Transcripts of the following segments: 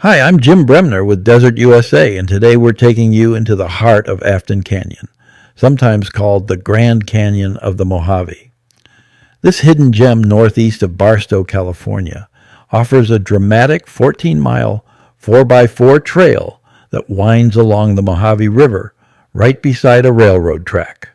Hi, I'm Jim Bremner with Desert USA, and today we're taking you into the heart of Afton Canyon, sometimes called the Grand Canyon of the Mojave. This hidden gem northeast of Barstow, California, offers a dramatic 14-mile 4x4 trail that winds along the Mojave River right beside a railroad track.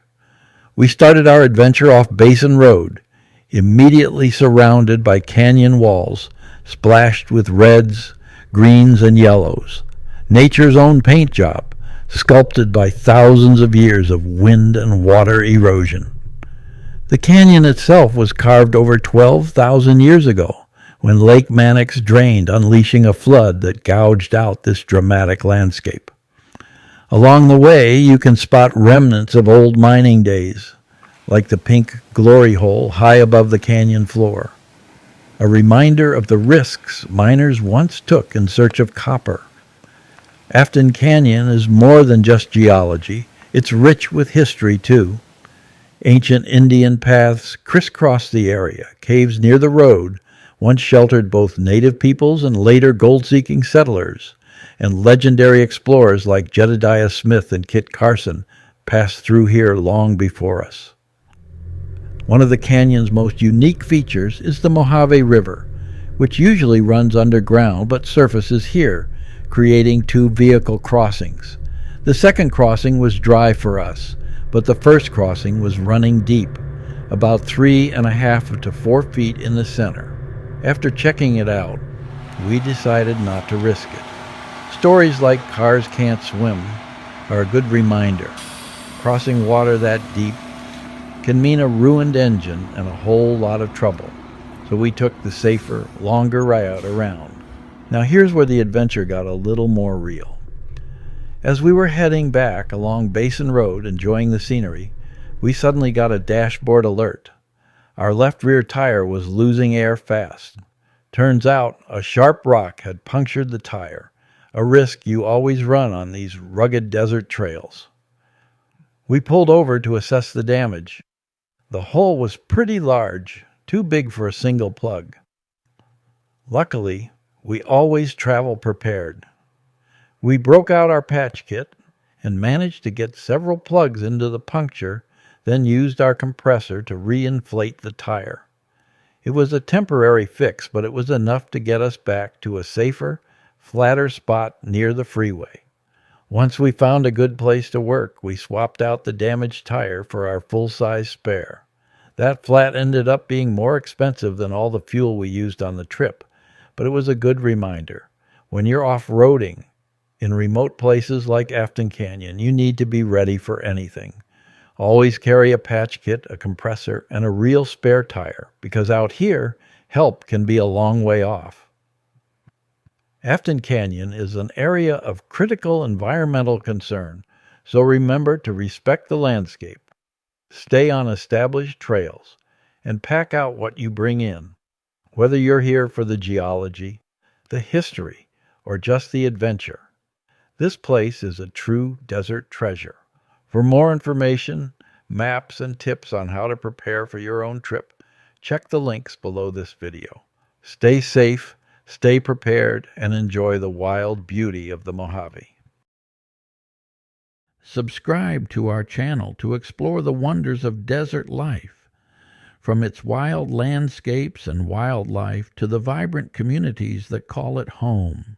We started our adventure off Basin Road, immediately surrounded by canyon walls splashed with reds, greens, and yellows. Nature's own paint job, sculpted by thousands of years of wind and water erosion. The canyon itself was carved over 12,000 years ago, when Lake Manix drained, unleashing a flood that gouged out this dramatic landscape. Along the way, you can spot remnants of old mining days, like the pink glory hole high above the canyon floor, a reminder of the risks miners once took in search of copper. Afton Canyon is more than just geology. It's rich with history, too. Ancient Indian paths crisscross the area. Caves near the road once sheltered both native peoples and later gold-seeking settlers, and legendary explorers like Jedediah Smith and Kit Carson passed through here long before us. One of the canyon's most unique features is the Mojave River, which usually runs underground but surfaces here, creating two vehicle crossings. The second crossing was dry for us, but the first crossing was running deep, about 3.5 to 4 feet in the center. After checking it out, we decided not to risk it. Stories like cars can't swim are a good reminder. Crossing water that deep can mean a ruined engine and a whole lot of trouble, so we took the safer, longer route around. Now here's where the adventure got a little more real. As we were heading back along Basin Road, enjoying the scenery, we suddenly got a dashboard alert. Our left rear tire was losing air fast. Turns out a sharp rock had punctured the tire, a risk you always run on these rugged desert trails. We pulled over to assess the damage. The hole was pretty large, too big for a single plug. Luckily, we always travel prepared. We broke out our patch kit and managed to get several plugs into the puncture, then used our compressor to re-inflate the tire. It was a temporary fix, but it was enough to get us back to a safer, flatter spot near the freeway. Once we found a good place to work, we swapped out the damaged tire for our full-size spare. That flat ended up being more expensive than all the fuel we used on the trip, but it was a good reminder. When you're off-roading in remote places like Afton Canyon, you need to be ready for anything. Always carry a patch kit, a compressor, and a real spare tire, because out here, help can be a long way off. Afton Canyon is an area of critical environmental concern, so remember to respect the landscape, stay on established trails, and pack out what you bring in. Whether you're here for the geology, the history, or just the adventure, this place is a true desert treasure. For more information, maps, and tips on how to prepare for your own trip, check the links below this video. Stay safe, stay prepared, and enjoy the wild beauty of the Mojave. Subscribe to our channel to explore the wonders of desert life, from its wild landscapes and wildlife to the vibrant communities that call it home.